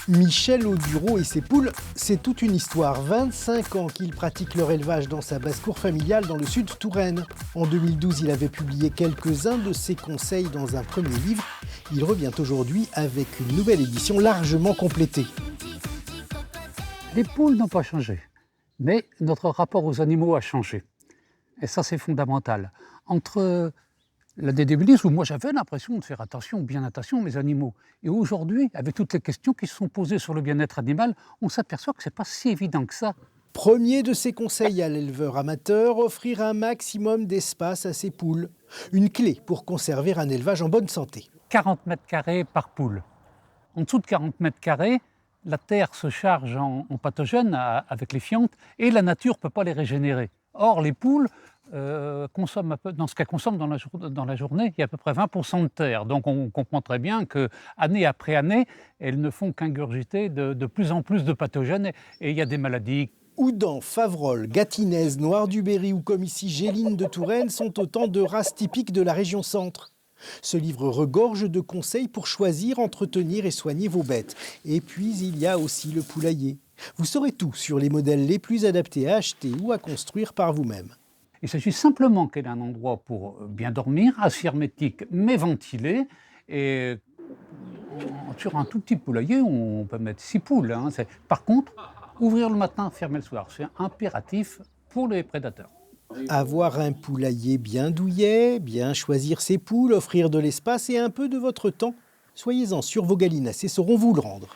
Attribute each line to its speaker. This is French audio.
Speaker 1: Michel Audureau et ses poules, c'est toute une histoire. 25 ans qu'il pratique leur élevage dans sa basse-cour familiale dans le sud Touraine. En 2012, il avait publié quelques-uns de ses conseils dans un premier livre. Il revient aujourd'hui avec une nouvelle édition largement complétée.
Speaker 2: Les poules n'ont pas changé, mais notre rapport aux animaux a changé. Et ça, c'est fondamental. Entre l'année 2010, où moi j'avais l'impression de faire bien attention à mes animaux, et aujourd'hui, avec toutes les questions qui se sont posées sur le bien-être animal, on s'aperçoit que ce n'est pas si évident que ça.
Speaker 1: Premier de ses conseils à l'éleveur amateur, offrir un maximum d'espace à ses poules. Une clé pour conserver un élevage en bonne santé.
Speaker 2: 40 mètres carrés par poule. En dessous de 40 mètres carrés, la terre se charge en pathogènes avec les fientes et la nature ne peut pas les régénérer. Or, les poules consomment dans ce qu'elles consomment dans la journée, il y a à peu près 20% de terre. Donc on comprend très bien qu'année après année, elles ne font qu'ingurgiter de plus en plus de pathogènes et il y a des maladies.
Speaker 1: Houdan, Favrol, Gâtinais, Noir-du-Berry ou comme ici Géline de Touraine sont autant de races typiques de la région centre. Ce livre regorge de conseils pour choisir, entretenir et soigner vos bêtes. Et puis il y a aussi le poulailler. Vous saurez tout sur les modèles les plus adaptés à acheter ou à construire par vous-même.
Speaker 2: Il s'agit simplement qu'il y ait un endroit pour bien dormir, assez hermétique mais ventilé. Et sur un tout petit poulailler, on peut mettre 6 poules. Par contre, ouvrir le matin, fermer le soir, c'est impératif pour les prédateurs.
Speaker 1: Avoir un poulailler bien douillet, bien choisir ses poules, offrir de l'espace et un peu de votre temps. Soyez-en sûrs, vos gallinacés sauront vous le rendre.